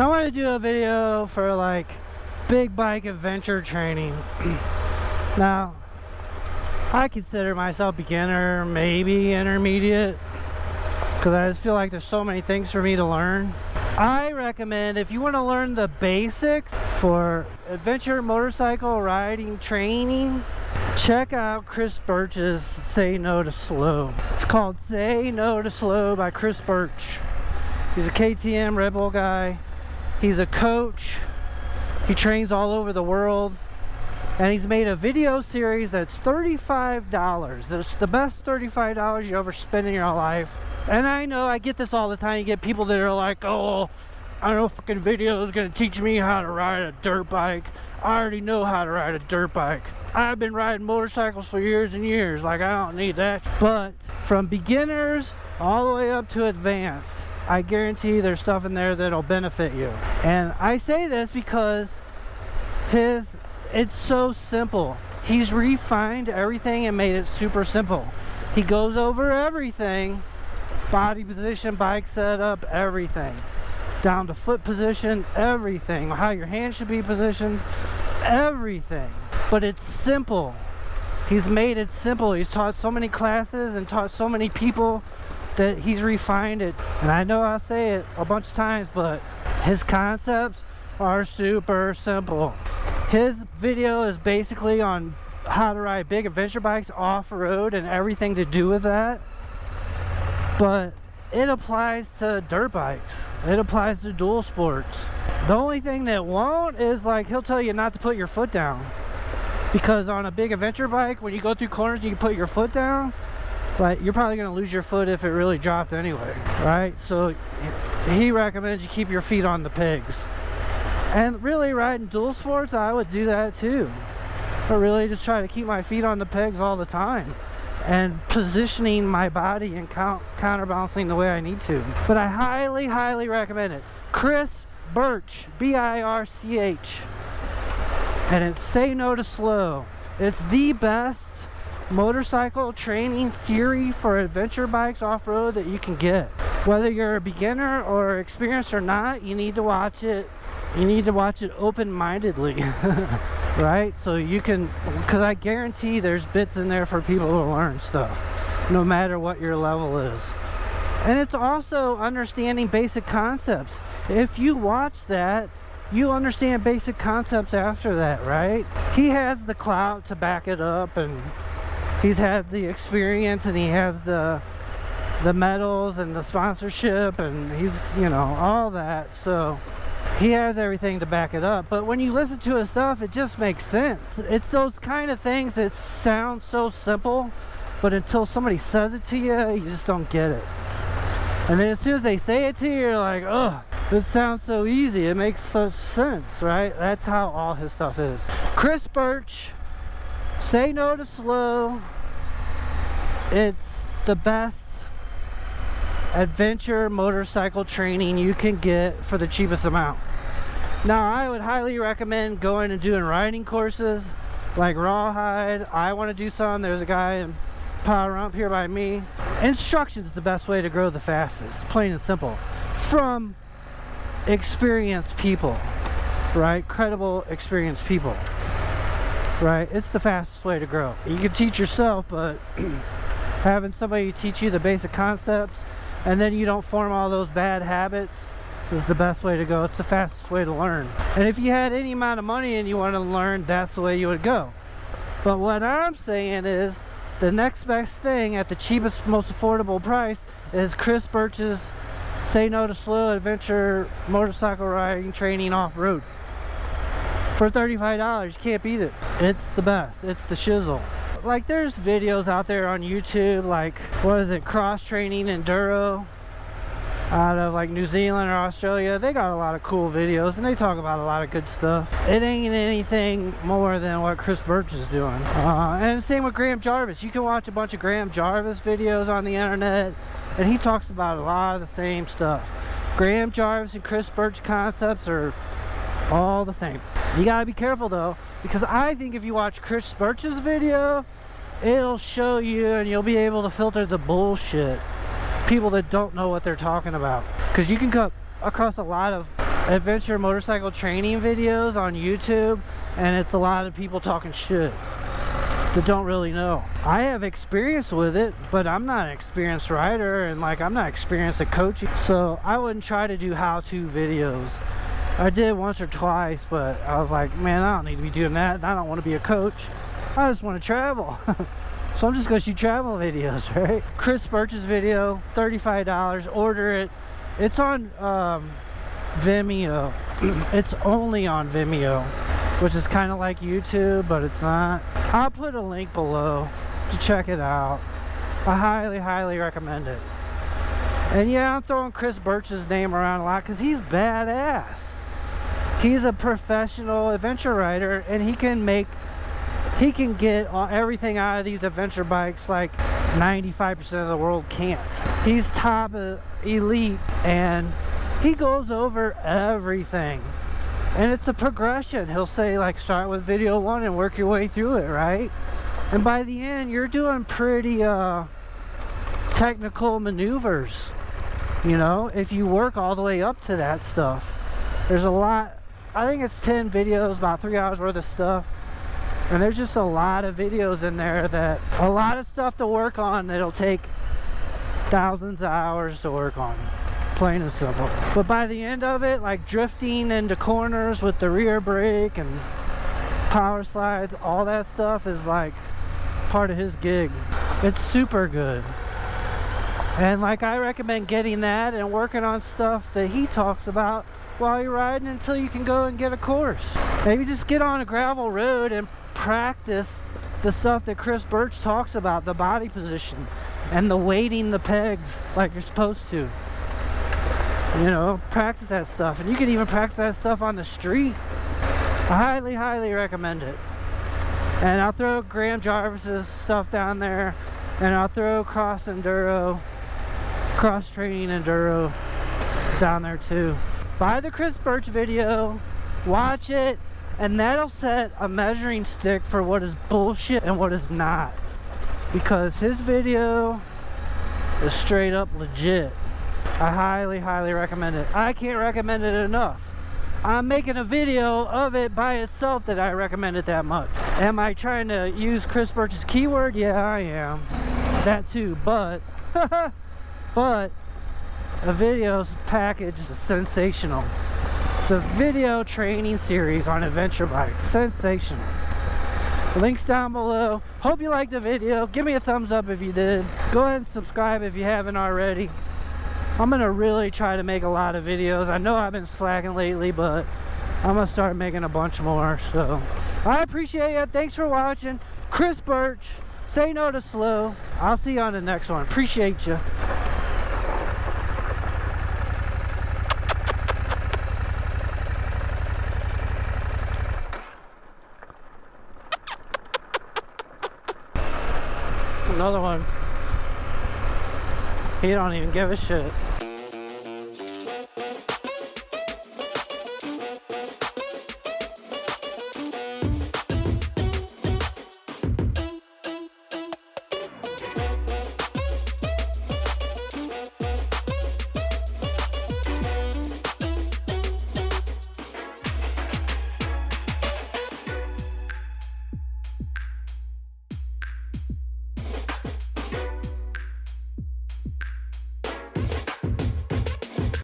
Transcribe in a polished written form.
I want to do a video for like big bike adventure training. Now, I consider myself beginner, maybe intermediate, because I just feel like there's so many things for me to learn. I recommend, if you want to learn the basics for adventure motorcycle riding training, check out Chris Birch's Say No to Slow. It's called Say No to Slow by Chris Birch. He's a KTM Red Bull guy. He's a coach. He trains all over the world. And he's made a video series that's $35. It's the best $35 you ever spend in your life. And I know, I get this all the time. You get people that are like, oh, I know fucking video is going to teach me how to ride a dirt bike. I already know how to ride a dirt bike. I've been riding motorcycles for years and years. Like, I don't need that. But from beginners all the way up to advanced, I guarantee there's stuff in there that'll benefit you. And I say this because it's so simple. He's refined everything and made it super simple. He goes over everything. Body position, bike setup, everything. Down to foot position, everything. How your hand should be positioned, everything. But it's simple. He's made it simple. He's taught so many classes and taught so many people that he's refined it. And I know I say it a bunch of times, but his concepts are super simple. His video is basically on how to ride big adventure bikes off-road and everything to do with that. But it applies to dirt bikes. It applies to dual sports. The only thing that won't is, like, he'll tell you not to put your foot down. Because on a big adventure bike, when you go through corners, you can put your foot down. Like, you're probably going to lose your foot if it really dropped anyway, right? So he recommends you keep your feet on the pegs. And really, riding dual sports, I would do that too. But really just try to keep my feet on the pegs all the time. And positioning my body and counterbalancing the way I need to. But I highly, highly recommend it. Chris Birch, B-I-R-C-H. And it's Say No to Slow. It's the best motorcycle training theory for adventure bikes off-road that you can get. Whether you're a beginner or experienced or not, you need to watch it. You need to watch it open-mindedly. Right? So you can, because I guarantee there's bits in there for people to learn stuff, no matter what your level is. And it's also understanding basic concepts. If you watch that, you understand basic concepts after that, right? He has the clout to back it up, and he's had the experience, and he has the medals and the sponsorship, and he's, you know, all that. So he has everything to back it up. But when you listen to his stuff, it just makes sense. It's those kind of things that sound so simple, but until somebody says it to you, you just don't get it. And then as soon as they say it to you, you're like, oh, it sounds so easy. It makes such sense, right? That's how all his stuff is. Chris Birch, Say No to Slow. It's the best adventure motorcycle training you can get for the cheapest amount. Now, I would highly recommend going and doing riding courses like Rawhide. I want to do some. There's a guy in Power Rump here by me. Instruction's the best way to grow the fastest, plain and simple, from experienced people, right? Credible, experienced people, right? It's the fastest way to grow. You can teach yourself, but having somebody teach you the basic concepts, and then you don't form all those bad habits, is the best way to go. It's the fastest way to learn. And if you had any amount of money and you want to learn, that's the way you would go. But what I'm saying is, the next best thing at the cheapest, most affordable price is Chris Birch's Say No to Slow adventure motorcycle riding training off-road. For $35, you can't beat it. It's the best. It's the shizzle. Like, there's videos out there on YouTube, like, what is it, cross training enduro out of like New Zealand or Australia. They got a lot of cool videos and they talk about a lot of good stuff. It ain't anything more than what Chris Birch is doing. And same with Graham Jarvis. You can watch a bunch of Graham Jarvis videos on the internet and he talks about a lot of the same stuff. Graham Jarvis and Chris Birch concepts are all the same. You gotta be careful though, because I think if you watch Chris Birch's video, it'll show you and you'll be able to filter the bullshit. People that don't know what they're talking about. Because you can come across a lot of adventure motorcycle training videos on YouTube, and it's a lot of people talking shit that don't really know. I have experience with it, but I'm not an experienced rider, and like I'm not experienced at coaching, so I wouldn't try to do how-to videos. I did once or twice, but I was like, man, I don't need to be doing that, and I don't want to be a coach. I just want to travel. So I'm just going to shoot travel videos, right? Chris Birch's video, $35. Order it. It's on Vimeo. It's only on Vimeo, which is kind of like YouTube, but it's not. I'll put a link below to check it out. I highly recommend it. And yeah, I'm throwing Chris Birch's name around a lot because he's badass. He's a professional adventure rider, and he can get everything out of these adventure bikes like 95% of the world can't. He's top elite, and he goes over everything, and it's a progression. He'll say like start with video 1 and work your way through it, right? And by the end you're doing pretty technical maneuvers, you know, if you work all the way up to that stuff. There's a lot. I think it's 10 videos, about 3 hours worth of stuff. And there's just a lot of videos in there, that a lot of stuff to work on that'll take thousands of hours to work on, plain and simple. But by the end of it, like drifting into corners with the rear brake and power slides, all that stuff is like part of his gig. It's super good. And like I recommend getting that and working on stuff that he talks about while you're riding until you can go and get a course. Maybe just get on a gravel road and practice the stuff that Chris Birch talks about, the body position and the weighting the pegs like you're supposed to. You know, practice that stuff. And you can even practice that stuff on the street. I highly recommend it. And I'll throw Graham Jarvis's stuff down there, and I'll throw cross training enduro down there too. Buy the Chris Birch video, watch it, and that'll set a measuring stick for what is bullshit and what is not. Because his video is straight up legit. I highly recommend it. I can't recommend it enough. I'm making a video of it by itself that I recommend it that much. Am I trying to use Chris Birch's keyword? Yeah, I am. That too, but but a video's package is sensational. It's a video training series on adventure bikes. Sensational. Links down below. Hope you liked the video. Give me a thumbs up if you did. Go ahead and subscribe if you haven't already. I'm gonna really try to make a lot of videos. I know I've been slacking lately, but I'm gonna start making a bunch more. So I appreciate it. Thanks for watching. Chris Birch, say no to slow. I'll see you on the next one. Appreciate you. Another one. He don't even give a shit.